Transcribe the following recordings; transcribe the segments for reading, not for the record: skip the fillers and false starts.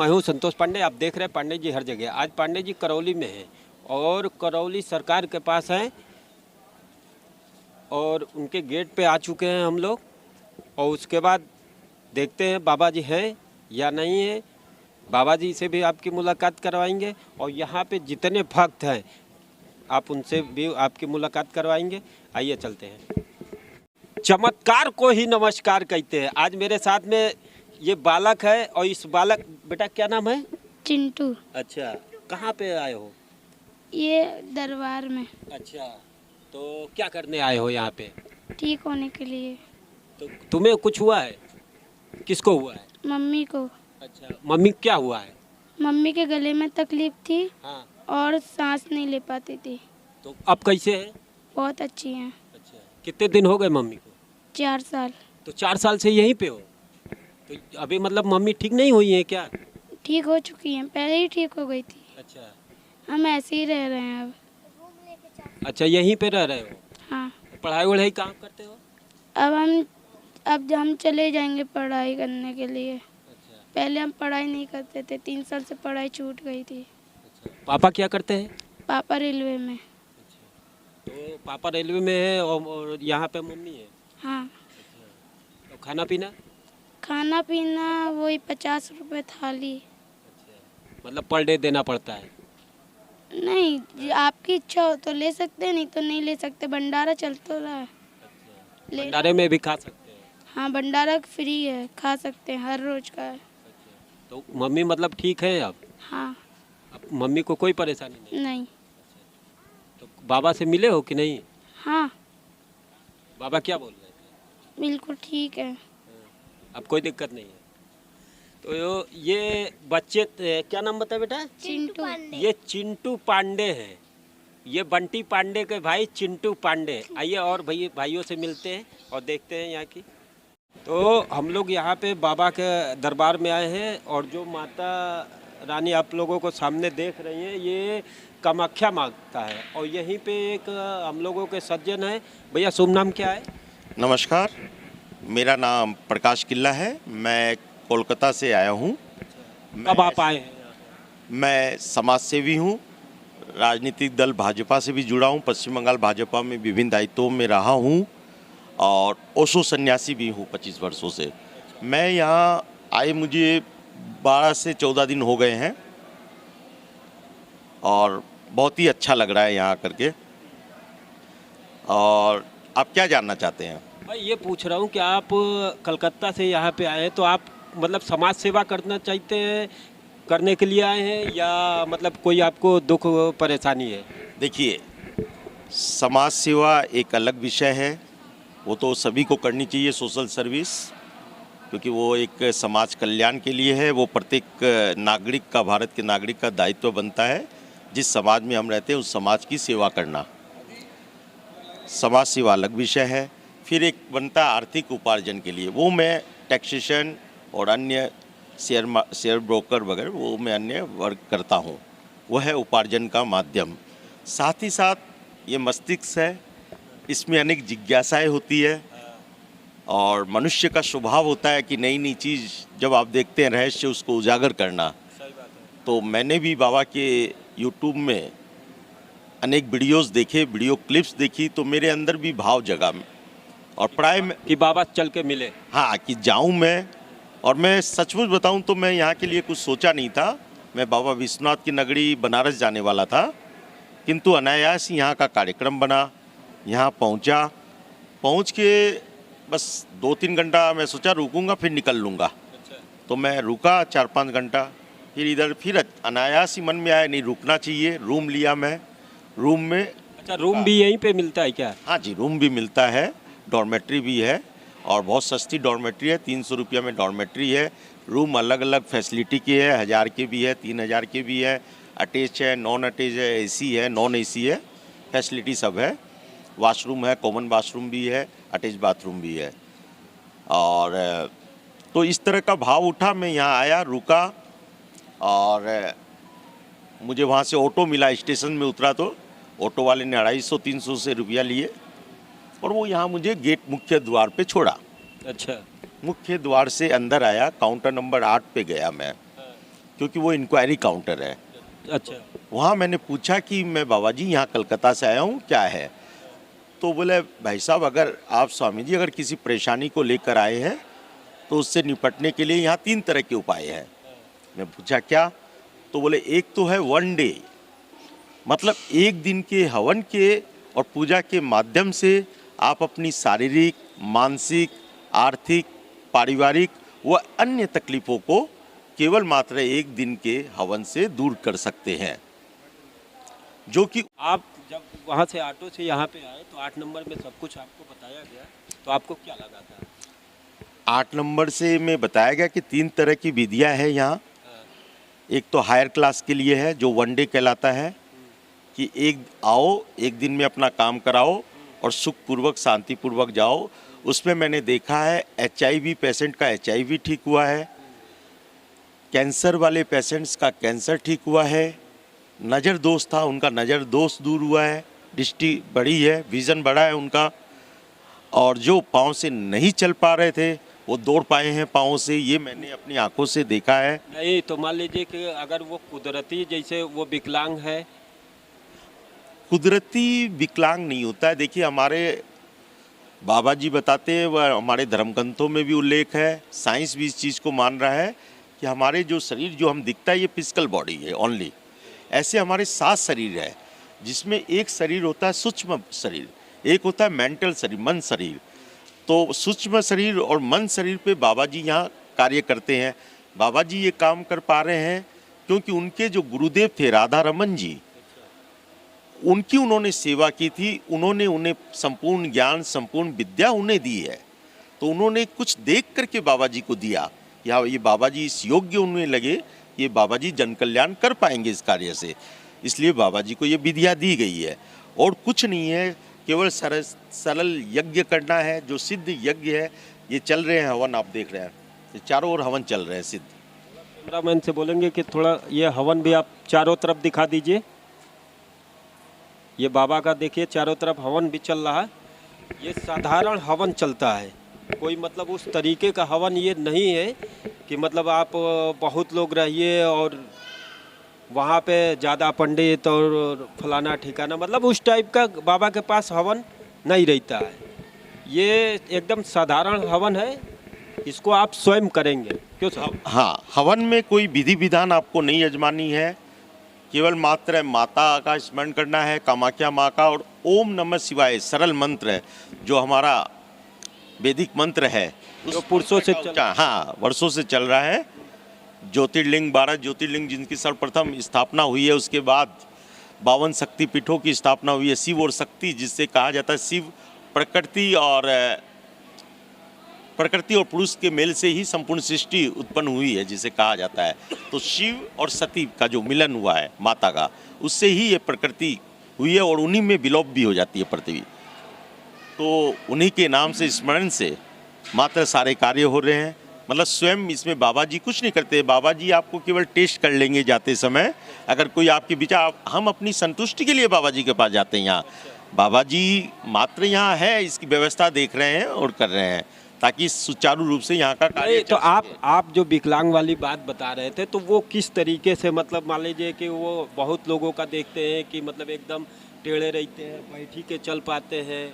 मैं हूं संतोष पांडे। आप देख रहे हैं पांडे जी हर जगह। आज पांडे जी करौली में हैं और करौली सरकार के पास हैं और उनके गेट पे आ चुके हैं हम लोग। और उसके बाद देखते हैं बाबा जी हैं या नहीं है। बाबा जी से भी आपकी मुलाकात करवाएंगे और यहाँ पे जितने भक्त हैं आप उनसे भी आपकी मुलाकात करवाएंगे। आइए चलते हैं। चमत्कार को ही नमस्कार कहते हैं। आज मेरे साथ में ये बालक है और इस बालक, बेटा क्या नाम है? चिंटू। अच्छा, कहाँ पे आए हो? ये दरबार में। अच्छा, तो क्या करने आए हो यहाँ पे? ठीक होने के लिए। तो तुम्हें कुछ हुआ है? किसको हुआ है? मम्मी को। अच्छा, मम्मी क्या हुआ है? मम्मी के गले में तकलीफ थी। हाँ। और सांस नहीं ले पाती थी। तो अब कैसे है? बहुत अच्छी हैं। अच्छा, कितने दिन हो गए मम्मी को? 4 साल। तो 4 साल से यहीं पे हो? तो अभी मतलब मम्मी ठीक नहीं हुई है क्या? ठीक हो चुकी हैं, पहले ही ठीक हो गई थी। अच्छा। हम ऐसे ही रह रहे हैं अब। अच्छा, यहीं पे रह रहे हो? हाँ। पढ़ाई वढ़ाई कहाँ करते हो? अब हम चले जाएंगे पढ़ाई करने के लिए। अच्छा। पहले हम पढ़ाई नहीं करते थे, 3 साल से पढ़ाई छूट गई थी। अच्छा, पापा क्या करते हैं? पापा रेलवे में। तो पापा रेलवे में है और यहाँ पे मम्मी है? हाँ। तो खाना पीना? खाना पीना वही 50 रुपए थाली। मतलब पर डे देना पड़ता है? नहीं, आपकी इच्छा हो तो ले सकते हैं, नहीं तो नहीं ले सकते। भंडारा चलता रहा है। भंडारे में भी खा सकते हैं? हाँ, भंडारा फ्री है, खा सकते हैं, हर रोज का है। तो मम्मी मतलब ठीक है अब? हाँ। अब मम्मी को कोई परेशानी नहीं? नहीं। तो बाबा से मिले हो कि नहीं? हाँ, बाबा क्या बोल रहे थे? बिल्कुल ठीक है। अब कोई दिक्कत नहीं है? तो ये बच्चे क्या नाम बताए बेटा? चिंटू। ये चिंटू पांडे हैं। ये बंटी पांडे के भाई चिंटू पांडे। आइए और भाइयों से मिलते हैं और देखते हैं यहाँ की। तो हम लोग यहाँ पे बाबा के दरबार में आए हैं और जो माता रानी आप लोगों को सामने देख रही हैं ये कामाख्या माता है। और यहीं पे एक हम लोगों के सज्जन है। भैया शुभ नाम क्या है? नमस्कार, मेरा नाम प्रकाश किल्ला है। मैं कोलकाता से आया हूँ। कब आप आए हैं? मैं समाज सेवी हूँ। राजनीतिक दल भाजपा से भी जुड़ा हूँ। पश्चिम बंगाल भाजपा में विभिन्न दायित्वों में रहा हूँ और ओशो सन्यासी भी हूँ 25 वर्षों से। मैं यहाँ आए मुझे 12 से 14 दिन हो गए हैं और बहुत ही अच्छा लग रहा है यहाँ करके। और आप क्या जानना चाहते हैं? भाई ये पूछ रहा हूँ कि आप कलकत्ता से यहाँ पे आए हैं तो आप मतलब समाज सेवा करना चाहते हैं, करने के लिए आए हैं या मतलब कोई आपको दुख परेशानी है? देखिए, समाज सेवा एक अलग विषय है। वो तो सभी को करनी चाहिए, सोशल सर्विस, क्योंकि वो एक समाज कल्याण के लिए है। वो प्रत्येक नागरिक का, भारत के नागरिक का दायित्व बनता है जिस समाज में हम रहते हैं उस समाज की सेवा करना। समाज सेवा अलग विषय है। फिर एक बनता है आर्थिक उपार्जन के लिए, वो मैं टैक्सेशन और अन्य शेयर ब्रोकर वगैरह वो मैं अन्य वर्क करता हूँ। वह है उपार्जन का माध्यम। साथ ही साथ ये मस्तिष्क है, इसमें अनेक जिज्ञासाएं होती है और मनुष्य का स्वभाव होता है कि नई नई चीज़ जब आप देखते हैं रहस्य उसको उजागर करना। तो मैंने भी बाबा के यूट्यूब में अनेक वीडियोस देखे, वीडियो क्लिप्स देखी, तो मेरे अंदर भी भाव जगा और प्राय में कि बाबा चल के मिले। हाँ, कि जाऊं मैं। और मैं सचमुच बताऊं तो मैं यहाँ के लिए कुछ सोचा नहीं था। मैं बाबा विश्वनाथ की नगरी बनारस जाने वाला था, किंतु अनायास यहाँ का कार्यक्रम बना। यहाँ पहुँचा, पहुँच के बस 2-3 घंटा मैं सोचा रुकूंगा फिर निकल लूँगा। तो मैं रुका 4-5 घंटा, फिर इधर फिर अनायास ही मन में आया नहीं रुकना चाहिए। रूम लिया मैं, रूम में। अच्छा, रूम भी यहीं पे मिलता है क्या? हाँ जी, रूम भी मिलता है, डॉर्मेट्री भी है और बहुत सस्ती डॉर्मेट्री है। 300 रुपया में डॉर्मेट्री है। रूम अलग अलग फैसिलिटी के है, 1000 के भी है, 3000 के भी है, अटैच है, नॉन अटैच है, एसी है, नॉन एसी है, फैसिलिटी सब है। वॉशरूम है, कॉमन वॉशरूम भी है, अटैच बाथरूम भी है। और तो इस तरह का भाव उठा, मैं यहाँ आया, रुका और मुझे वहाँ से ऑटो मिला। स्टेशन में उतरा तो ऑटो वाले ने 250-300 से रुपया लिए और वो यहाँ मुझे गेट मुख्य द्वार पे छोड़ा। अच्छा। मुख्य द्वार से अंदर आया, काउंटर नंबर 8 पे गया मैं। क्योंकि वो इंक्वायरी काउंटर है। अच्छा। वहाँ मैंने पूछा कि मैं बाबा जी यहाँ कलकत्ता से आया हूँ, क्या है? तो बोले भाई साहब, अगर आप स्वामी जी अगर किसी परेशानी को लेकर आए हैं तो उससे निपटने के लिए यहाँ 3 तरह के उपाय हैं। मैं पूछा क्या? तो बोले एक तो है 1 डे, मतलब 1 दिन के हवन के और पूजा के माध्यम से आप अपनी शारीरिक, मानसिक, आर्थिक, पारिवारिक व अन्य तकलीफ़ों को केवल मात्र 1 दिन के हवन से दूर कर सकते हैं। जो कि आप जब वहाँ से ऑटो से यहाँ पे आए तो 8 नंबर में सब कुछ आपको बताया गया, तो आपको क्या लगा था? 8 नंबर से में बताया गया कि 3 तरह की विधियाँ हैं यहाँ। एक तो हायर क्लास के लिए है जो 1 डे कहलाता है, कि आओ 1 दिन में अपना काम कराओ और सुखपूर्वक शांतिपूर्वक जाओ। उसमें मैंने देखा है HIV पेशेंट का HIV ठीक हुआ है, कैंसर वाले पेशेंट्स का कैंसर ठीक हुआ है, नज़र दोष था उनका नज़र दोष दूर हुआ है, दृष्टि बढ़ी है, विज़न बढ़ा है उनका, और जो पाँव से नहीं चल पा रहे थे वो दौड़ पाए हैं पाँव से, ये मैंने अपनी आंखों से देखा है। नहीं तो मान लीजिए कि अगर वो कुदरती जैसे वो विकलांग है। कुदरती विकलांग नहीं होता है। देखिए हमारे बाबा जी बताते हैं, वह हमारे धर्म ग्रंथों में भी उल्लेख है, साइंस भी इस चीज़ को मान रहा है कि हमारे जो शरीर जो हम दिखता है ये फिजिकल बॉडी है ओनली। ऐसे हमारे 7 शरीर है, जिसमें एक शरीर होता है सूक्ष्म शरीर, एक होता है मेंटल शरीर, मन शरीर। तो सूक्ष्म शरीर और मन शरीर पे बाबा जी यहाँ कार्य करते हैं। बाबा जी ये काम कर पा रहे हैं क्योंकि उनके जो गुरुदेव थे राधा रमन जी, उनकी उन्होंने सेवा की थी, उन्होंने उन्हें संपूर्ण ज्ञान, संपूर्ण विद्या उन्हें दी है। तो उन्होंने कुछ देख करके बाबा जी को दिया, या ये बाबा जी इस योग्य उन्हें लगे, ये बाबा जी जन कल्याण कर पाएंगे इस कार्य से, इसलिए बाबा जी को ये विधियाँ दी गई है। और कुछ नहीं है, केवल सरल यज्ञ करना है, जो सिद्ध यज्ञ है। ये चल रहे हैं हवन, आप देख रहे हैं, ये चारों ओर हवन चल रहे हैं सिद्ध। कैमरामैन से बोलेंगे कि थोड़ा ये हवन भी आप चारों तरफ दिखा दीजिए। ये बाबा का देखिए चारों तरफ हवन भी चल रहा है। ये साधारण हवन चलता है, कोई मतलब उस तरीके का हवन ये नहीं है कि मतलब आप बहुत लोग रहिए और वहाँ पे ज़्यादा पंडित और फलाना ठिकाना, मतलब उस टाइप का बाबा के पास हवन नहीं रहता है। ये एकदम साधारण हवन है, इसको आप स्वयं करेंगे। क्यों साहब? हाँ, हवन में कोई विधि विधान आपको नहीं आजमानी है, केवल मात्र माता का स्मरण करना है, कामाख्या माँ का, और ओम नमः शिवाय सरल मंत्र है जो हमारा वैदिक मंत्र है, जो पुरुषों से हाँ वर्षों से चल रहा है। ज्योतिर्लिंग 12 ज्योतिर्लिंग जिनकी सर्वप्रथम स्थापना हुई है, उसके बाद 52 शक्तिपीठों की स्थापना हुई है। शिव और शक्ति जिससे कहा जाता है, शिव प्रकृति और पुरुष के मेल से ही संपूर्ण सृष्टि उत्पन्न हुई है जिसे कहा जाता है। तो शिव और सती का जो मिलन हुआ है माता का, उससे ही ये प्रकृति हुई है और उन्हीं में विलोप भी हो जाती है पृथ्वी। तो उन्हीं के नाम से, स्मरण से मात्र सारे कार्य हो रहे हैं। मतलब स्वयं इसमें बाबा जी कुछ नहीं करते, बाबा जी आपको केवल टेस्ट कर लेंगे जाते समय। अगर कोई आपके विचार, हम अपनी संतुष्टि के लिए बाबा जी के पास जाते हैं। यहाँ बाबा जी मात्र यहाँ है, इसकी व्यवस्था देख रहे हैं और कर रहे हैं ताकि सुचारू रूप से यहाँ का कार्य। तो आप जो विकलांग वाली बात बता रहे थे, तो वो किस तरीके से, मतलब मान लीजिए कि वो बहुत लोगों का देखते हैं कि मतलब एकदम टेढ़े रहते हैं, बैठी के चल पाते हैं,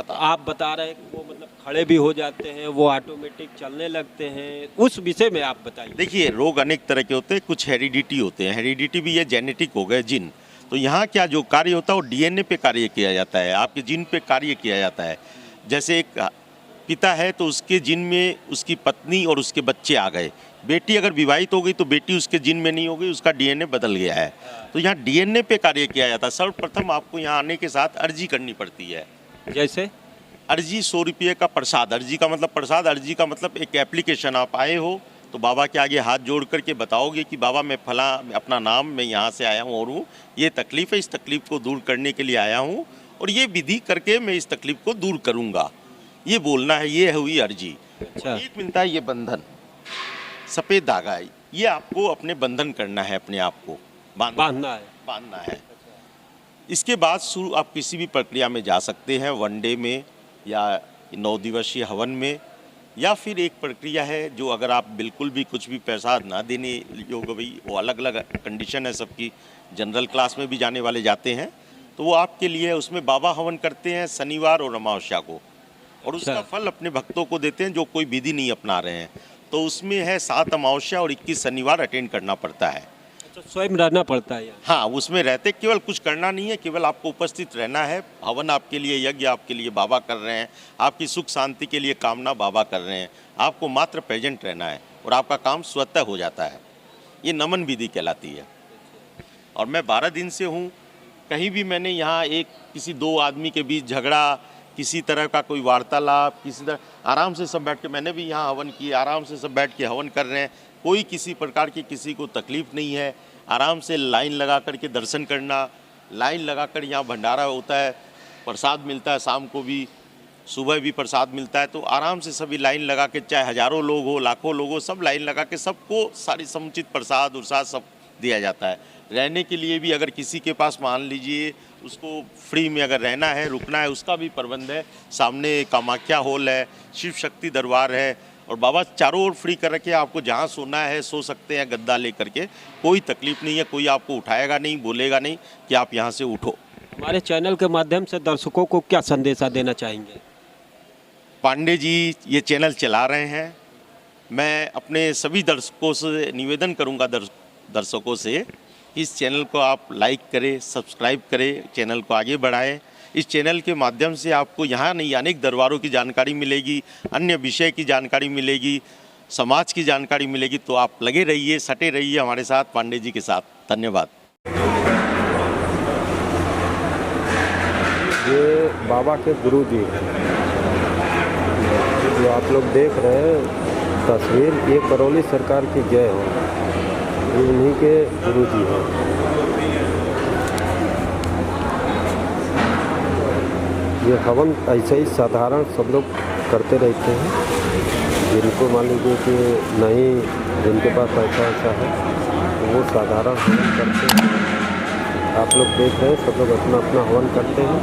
आप बता रहे हैं कि वो मतलब खड़े भी हो जाते हैं, वो ऑटोमेटिक चलने लगते हैं, उस विषय में आप बताइए। देखिए रोग अनेक तरह के होते हैं, कुछ हेरिडिटी होते हैं, हेरिडिटी भी ये जेनेटिक हो गए जिन। तो यहाँ क्या जो कार्य होता है वो DNA पे कार्य किया जाता है, आपके जिन पे कार्य किया जाता है। जैसे एक पिता है तो उसके जिन में उसकी पत्नी और उसके बच्चे आ गए, बेटी अगर विवाहित हो गई तो बेटी उसके जिन में नहीं हो गई, उसका DNA बदल गया है। तो यहाँ DNA पे कार्य किया जाता है। सर्वप्रथम आपको यहाँ आने के साथ अर्जी करनी पड़ती है। जैसे अर्जी 100 रुपये का प्रसाद, अर्जी का मतलब प्रसाद, अर्जी का मतलब एक एप्लीकेशन। आप आए हो तो बाबा के आगे हाथ जोड़ करके बताओगे कि बाबा मैं फला अपना नाम, मैं यहाँ से आया हूँ और हूँ, ये तकलीफ़ है, इस तकलीफ़ को दूर करने के लिए आया हूँ और ये विधि करके मैं इस तकलीफ़ को दूर करूँगा, ये बोलना है। ये हुई अर्जी। अच्छा। एक मिलता है ये बंधन, सफ़ेद धागा है, ये आपको अपने बंधन करना है, अपने आप को बांधना है। इसके बाद शुरू आप किसी भी प्रक्रिया में जा सकते हैं, 1 डे में या 9 दिवसीय हवन में। या फिर एक प्रक्रिया है जो अगर आप बिल्कुल भी कुछ भी पैसा ना देने योग्य, भाई वो अलग अलग कंडीशन है सबकी, जनरल क्लास में भी जाने वाले जाते हैं, तो वो आपके लिए है। उसमें बाबा हवन करते हैं शनिवार और अमावस्या को, और उसका फल अपने भक्तों को देते हैं जो कोई विधि नहीं अपना रहे हैं। तो उसमें है 7 अमावस्या और 21 शनिवार अटेंड करना पड़ता है। तो स्वयं रहना पड़ता है यहाँ। हाँ, उसमें रहते केवल कुछ करना नहीं है, केवल आपको उपस्थित रहना है। हवन आपके लिए, यज्ञ आपके लिए बाबा कर रहे हैं, आपकी सुख शांति के लिए कामना बाबा कर रहे हैं, आपको मात्र प्रेजेंट रहना है और आपका काम स्वतः हो जाता है। ये नमन विधि कहलाती है। और मैं 12 दिन से हूँ, कहीं भी मैंने यहाँ किसी 2 आदमी के बीच झगड़ा, किसी तरह का कोई वार्तालाप, किसी तरह, आराम से सब बैठ के, मैंने भी यहाँ हवन किया, आराम से सब बैठ के हवन कर रहे हैं, कोई किसी प्रकार की किसी को तकलीफ नहीं है। आराम से लाइन लगा कर के दर्शन करना, लाइन लगा कर यहाँ भंडारा होता है, प्रसाद मिलता है, शाम को भी सुबह भी प्रसाद मिलता है। तो आराम से सभी लाइन लगा के, चाहे हज़ारों लोग हो, लाखों लोग हो, सब लाइन लगा के सबको सारी समुचित प्रसाद उरसाद सब दिया जाता है। रहने के लिए भी अगर किसी के पास मान लीजिए उसको फ्री में अगर रहना है, रुकना है, उसका भी प्रबंध है। सामने कामाख्या हॉल है, शिव शक्ति दरबार है, और बाबा चारों ओर फ्री कर रखे, आपको जहाँ सोना है सो सकते हैं गद्दा लेकर के, कोई तकलीफ नहीं है, कोई आपको उठाएगा नहीं, बोलेगा नहीं कि आप यहाँ से उठो। हमारे चैनल के माध्यम से दर्शकों को क्या संदेशा देना चाहेंगे? पांडे जी ये चैनल चला रहे हैं, मैं अपने सभी दर्शकों से निवेदन करूँगा, दर्शकों से, इस चैनल को आप लाइक करें, सब्सक्राइब करें, चैनल को आगे बढ़ाएं। इस चैनल के माध्यम से आपको यहाँ नहीं अनेक दरबारों की जानकारी मिलेगी, अन्य विषय की जानकारी मिलेगी, समाज की जानकारी मिलेगी। तो आप लगे रहिए, सटे रहिए हमारे साथ, पांडे जी के साथ। धन्यवाद। ये बाबा के गुरु जी हैं, जो आप लोग देख रहे हैं तस्वीर, ये करौली सरकार की जय हो, ये इन्हीं के गुरु जी हैं। ये हवन ऐसे ही साधारण सब लोग करते रहते हैं, जिनको मान लीजिए कि नहीं, जिनके पास पैसा ऐसा है तो वो साधारण हवन करते हैं। आप लोग देख रहे हैं सब लोग अपना अपना हवन करते हैं।